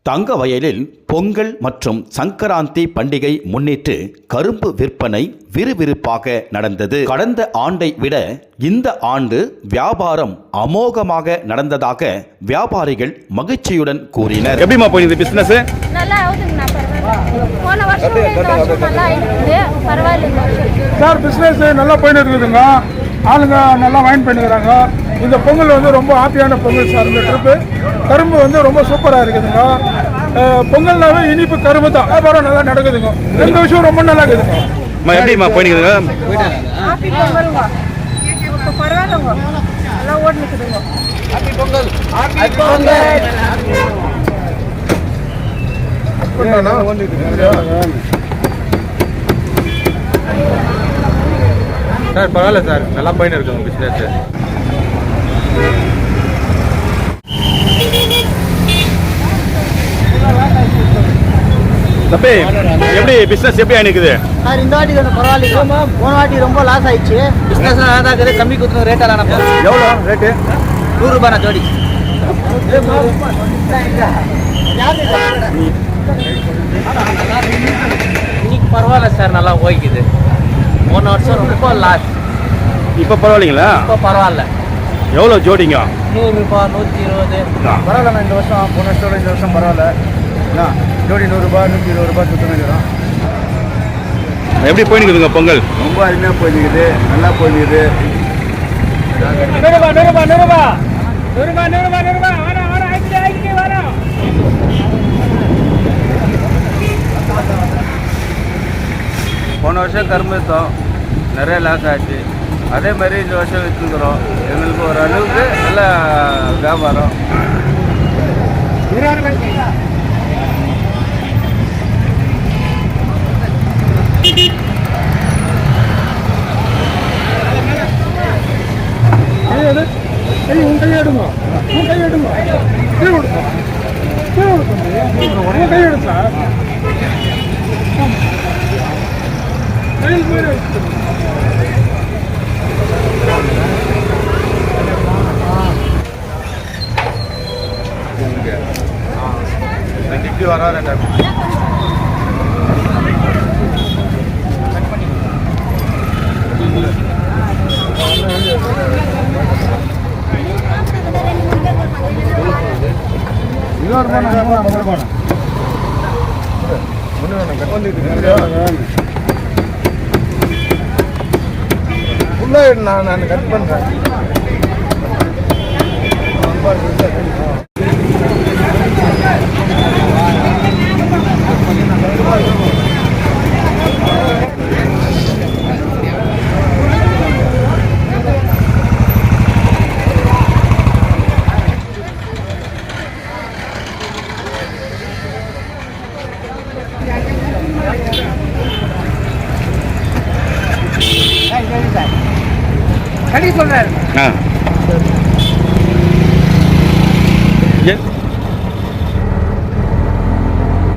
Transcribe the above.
தங்கவயலில் பொங்கல் மற்றும் சங்கராந்தி பண்டிகை முன்னிட்டு கரும்பு விற்பனை விறுவிறுப்பாக நடந்தது. கடந்த ஆண்டை விட இந்த ஆண்டு வியாபாரம் அமோகமாக நடந்ததாக வியாபாரிகள் மகிழ்ச்சியுடன் கூறினர். எப்படிமா போயிடுது பிசினஸ்? நல்லா ஆகுதுங்கண்ணா, பரவாயில்ல. போன வருஷம் இந்த வருஷம் நல்லா இருக்குது, பரவாயில்ல. சார் பிஸ்னஸ் நல்லா போயிட்டு இருக்குதுங்க. ஆளுங்க நல்லா வாங்கி பண்ணிக்கிறாங்க. இந்த பொங்கல் வந்து ரொம்ப ஹாப்பியான பொங்கல் சார். இந்த ட்ரிப்பு கரும்பு வந்து ரொம்ப சூப்பராக இருக்குதுங்க. பொங்கல்னாவே இனிப்பு கரும்பு தான். வியாபாரம் நல்லா நடக்குதுங்க. எந்த விஷயம் ரொம்ப நல்லா இருக்குதுங்க. எப்படிமா போயிடுங்க? ஹாப்பி பொங்கலுங்க, இப்போ பரவாயில்லங்க, நல்லா ஓடி நிற்குதுங்க. Happy Pongal. Happy Pongal. Sir பரவாயில்ல சார், நல்லா போயின்னு இருக்குங்க பிஸ்னஸ். தப்பே எப்படி பிஸ்னஸ் எப்படி ஆகிக்குது சார்? இந்த வாட்டி கொஞ்சம் பரவாயில்ல. போன வாட்டி ரொம்ப லாஸ் ஆயிடுச்சு. பிஸ்னஸ் நல்லா தான் இருக்குது. கம்மி கொடுத்து ரேட்டெல்லாம் நம்ம எவ்வளோ ரேட்டு? 100 ரூபாய் ஜோடி. இன்னைக்கு பரவாயில்ல சார், நல்லா போய்க்குது. போன வருஷம் ரொம்ப லாஸ். இப்போ பரவாயில்லைங்களா? இப்போ பரவாயில்ல. எவ்வளோ ஜோடிங்க? 100 ரூபாய், 120. பரவாயில்ல. இந்த வருஷம் போன வருஷம் இந்த வருஷம் பரவாயில்ல. ஜோடி 100 ரூபாய், 120 ரூபாய் சுத்தம். எப்படி போயினுக்குதுங்க பொங்கல்? ரொம்ப அருமையாக போயிருக்குது, நல்லா போயிருக்குது. போன வருஷம் கரும்பு விற்றோம், நிறைய லாஸ் ஆச்சு. அதே மாதிரி இந்த வருஷம் விற்றுக்கிறோம். எங்களுக்கு ஒரு அளவுக்கு நல்ல வியாபாரம். இப்படி வராது. நான் கட் பண்ணுறேன். கடி சொல்றாரு.